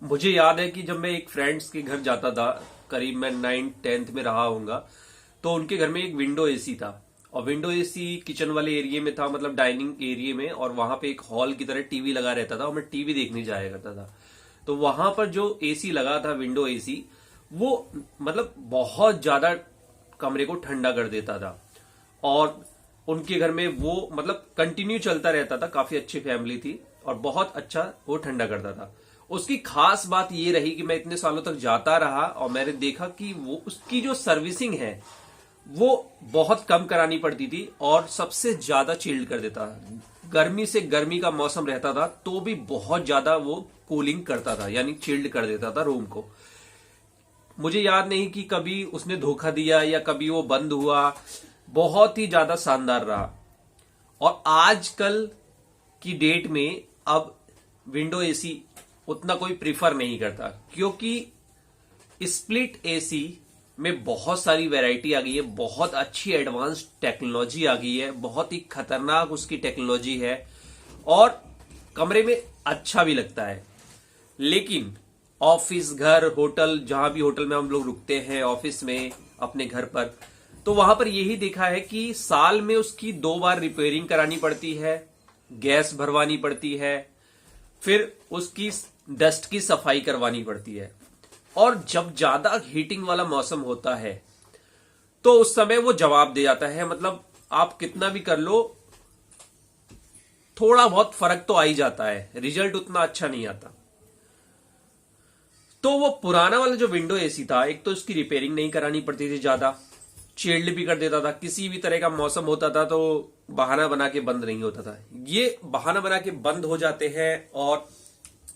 मुझे याद है कि जब मैं एक फ्रेंड्स के घर जाता था, करीब मैं 9th-10th में रहा होऊंगा, तो उनके घर में एक विंडो एसी था। और विंडो एसी किचन वाले एरिया में था, मतलब डाइनिंग एरिया में, और वहां पे एक हॉल की तरह टीवी लगा रहता था और मैं टीवी देखने जाया करता था। तो वहां पर जो एसी लगा था, विंडो एसी, वो मतलब बहुत ज्यादा कमरे को ठंडा कर देता था। और उनके घर में वो मतलब कंटिन्यू चलता रहता था, काफी अच्छी फैमिली थी और बहुत अच्छा वो ठंडा करता था। उसकी खास बात ये रही कि मैं इतने सालों तक जाता रहा और मैंने देखा कि वो उसकी जो सर्विसिंग है वो बहुत कम करानी पड़ती थी और सबसे ज्यादा चिल्ड कर देता। गर्मी से गर्मी का मौसम रहता था तो भी बहुत ज्यादा वो कूलिंग करता था, यानी चिल्ड कर देता था रूम को। मुझे याद नहीं कि कभी उसने धोखा दिया या कभी वो बंद हुआ। बहुत ही ज्यादा शानदार रहा। और आजकल की डेट में अब विंडो एसी उतना कोई प्रिफर नहीं करता, क्योंकि स्प्लिट एसी में बहुत सारी वैरायटी आ गई है, बहुत अच्छी एडवांस टेक्नोलॉजी आ गई है, बहुत ही खतरनाक उसकी टेक्नोलॉजी है और कमरे में अच्छा भी लगता है। लेकिन ऑफिस, घर, होटल, जहां भी होटल में हम लोग रुकते हैं, ऑफिस में, अपने घर पर, तो वहां पर यही देखा है कि साल में उसकी 2 बार रिपेयरिंग करानी पड़ती है, गैस भरवानी पड़ती है, फिर उसकी डस्ट की सफाई करवानी पड़ती है। और जब ज्यादा हीटिंग वाला मौसम होता है तो उस समय वो जवाब दे जाता है। मतलब आप कितना भी कर लो, थोड़ा बहुत फर्क तो आ ही जाता है, रिजल्ट उतना अच्छा नहीं आता। तो वो पुराना वाला जो विंडो एसी था, एक तो उसकी रिपेयरिंग नहीं करानी पड़ती थी ज्यादा, चिल्ड भी कर देता था, किसी भी तरह का मौसम होता था तो बहाना बना के बंद नहीं होता था। ये बहाना बना के बंद हो जाते हैं। और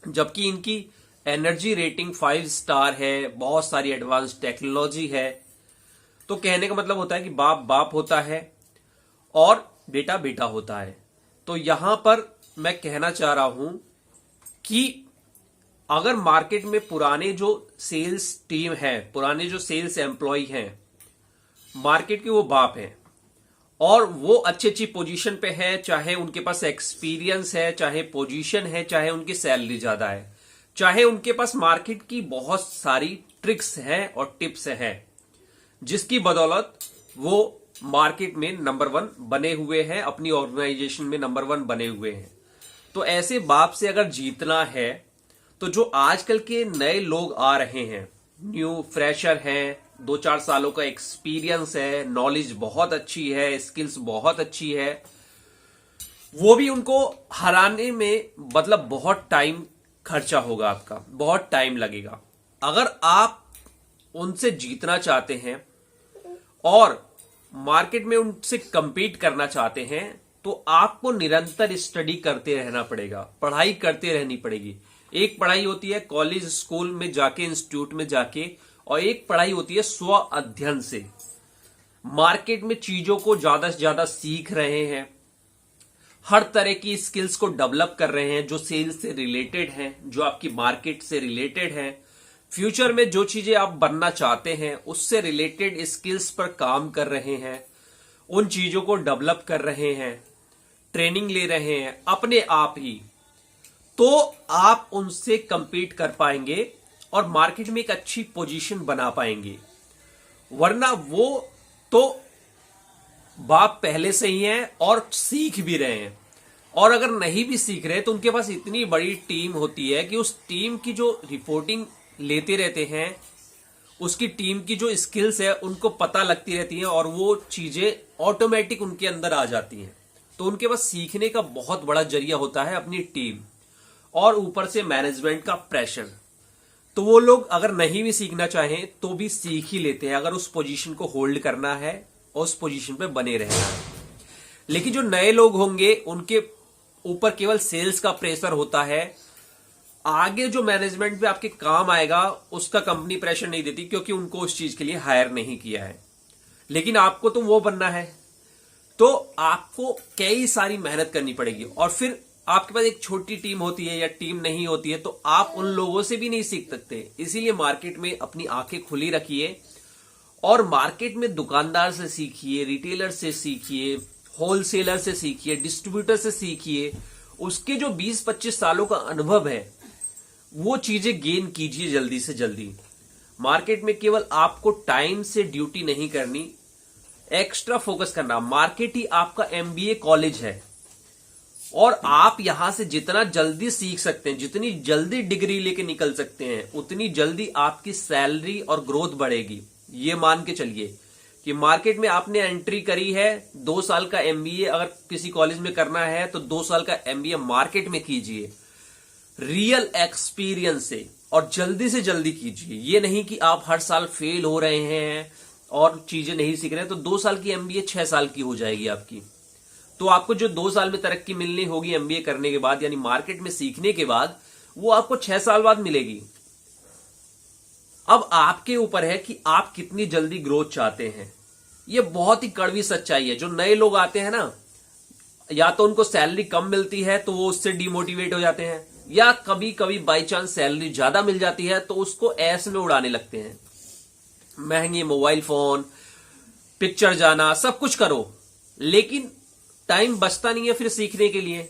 जबकि इनकी एनर्जी रेटिंग 5 स्टार है, बहुत सारी एडवांस टेक्नोलॉजी है, तो कहने का मतलब होता है कि बाप बाप होता है और बेटा बेटा होता है। तो यहां पर मैं कहना चाह रहा हूं कि अगर मार्केट में पुराने जो सेल्स टीम है, पुराने जो सेल्स एम्प्लॉय हैं, मार्केट के वो बाप हैं और वो अच्छी अच्छी पोजीशन पे है, चाहे उनके पास एक्सपीरियंस है, चाहे पोजीशन है, चाहे उनकी सैलरी ज्यादा है, चाहे उनके पास मार्केट की बहुत सारी ट्रिक्स हैं और टिप्स हैं, जिसकी बदौलत वो मार्केट में नंबर 1 बने हुए हैं, अपनी ऑर्गेनाइजेशन में नंबर 1 बने हुए हैं। तो ऐसे बाप से अगर जीतना है तो जो आजकल के नए लोग आ रहे हैं, न्यू फ्रेशर हैं, 2-4 सालों का एक्सपीरियंस है, नॉलेज बहुत अच्छी है, स्किल्स बहुत अच्छी है, वो भी उनको हराने में मतलब बहुत टाइम खर्चा होगा, आपका बहुत टाइम लगेगा। अगर आप उनसे जीतना चाहते हैं और मार्केट में उनसे compete करना चाहते हैं तो आपको निरंतर स्टडी करते रहना पड़ेगा, पढ़ाई करते रहनी पड़ेगी। एक पढ़ाई होती है कॉलेज स्कूल में जाके, इंस्टीट्यूट में जाके, और एक पढ़ाई होती है स्व अध्ययन से। मार्केट में चीजों को ज्यादा से ज्यादा सीख रहे हैं, हर तरह की स्किल्स को डेवलप कर रहे हैं जो सेल्स से रिलेटेड हैं, जो आपकी मार्केट से रिलेटेड हैं। फ्यूचर में जो चीजें आप बनना चाहते हैं उससे रिलेटेड स्किल्स पर काम कर रहे हैं, उन चीजों को डेवलप कर रहे हैं, ट्रेनिंग ले रहे हैं अपने आप ही, तो आप उनसे compete कर पाएंगे और मार्केट में एक अच्छी पोजीशन बना पाएंगे। वरना वो तो बाप पहले से ही हैं और सीख भी रहे हैं, और अगर नहीं भी सीख रहे तो उनके पास इतनी बड़ी टीम होती है कि उस टीम की जो रिपोर्टिंग लेते रहते हैं, उसकी टीम की जो स्किल्स है उनको पता लगती रहती है और वो चीजें ऑटोमेटिक उनके अंदर आ जाती हैं। तो उनके पास सीखने का बहुत बड़ा जरिया होता है अपनी टीम, और ऊपर से मैनेजमेंट का प्रेशर। तो वो लोग अगर नहीं भी सीखना चाहें तो भी सीख ही लेते हैं, अगर उस पोजीशन को होल्ड करना है और उस पोजीशन पे बने रहना है। लेकिन जो नए लोग होंगे उनके ऊपर केवल सेल्स का प्रेशर होता है, आगे जो मैनेजमेंट पे आपके काम आएगा उसका कंपनी प्रेशर नहीं देती, क्योंकि उनको उस चीज के लिए हायर नहीं किया है। लेकिन आपको तो वो बनना है, तो आपको कई सारी मेहनत करनी पड़ेगी। और फिर आपके पास एक छोटी टीम होती है या टीम नहीं होती है तो आप उन लोगों से भी नहीं सीख सकते। इसीलिए मार्केट में अपनी आंखें खुली रखिए और मार्केट में दुकानदार से सीखिए, रिटेलर से सीखिए, होलसेलर से सीखिए, डिस्ट्रीब्यूटर से सीखिए। उसके जो 20-25 सालों का अनुभव है वो चीजें गेन कीजिए जल्दी से जल्दी। मार्केट में केवल आपको टाइम से ड्यूटी नहीं करनी, एक्स्ट्रा फोकस करना। मार्केट ही आपका एमबीए कॉलेज है और आप यहां से जितना जल्दी सीख सकते हैं, जितनी जल्दी डिग्री लेके निकल सकते हैं, उतनी जल्दी आपकी सैलरी और ग्रोथ बढ़ेगी। ये मान के चलिए कि मार्केट में आपने एंट्री करी है, 2 साल का एमबीए अगर किसी कॉलेज में करना है तो 2 साल का एमबीए मार्केट में कीजिए, रियल एक्सपीरियंस से, और जल्दी से जल्दी कीजिए। ये नहीं कि आप हर साल फेल हो रहे हैं और चीजें नहीं सीख रहे हैं, तो 2 साल की एमबीए 6 साल की हो जाएगी आपकी। तो आपको जो 2 साल में तरक्की मिलनी होगी एमबीए करने के बाद, यानी मार्केट में सीखने के बाद, वो आपको 6 साल बाद मिलेगी। अब आपके ऊपर है कि आप कितनी जल्दी ग्रोथ चाहते हैं। ये बहुत ही कड़वी सच्चाई है। जो नए लोग आते हैं ना, या तो उनको सैलरी कम मिलती है तो वो उससे डिमोटिवेट हो जाते हैं, या कभी कभी बाई चांस सैलरी ज्यादा मिल जाती है तो उसको ऐश में उड़ाने लगते हैं। महंगे मोबाइल फोन, पिक्चर जाना, सब कुछ करो, लेकिन टाइम बचता नहीं है फिर सीखने के लिए,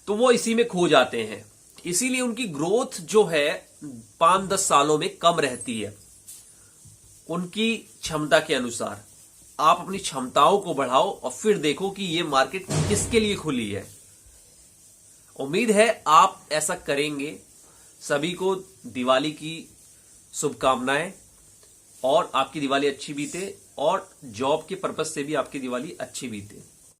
तो वो इसी में खो जाते हैं। इसीलिए उनकी ग्रोथ जो है 5-10 सालों में कम रहती है। उनकी क्षमता के अनुसार आप अपनी क्षमताओं को बढ़ाओ और फिर देखो कि ये मार्केट किसके लिए खुली है। उम्मीद है आप ऐसा करेंगे। सभी को दिवाली की शुभकामनाएं, और आपकी दिवाली अच्छी बीते और जॉब के पर्पस से भी आपकी दिवाली अच्छी बीते।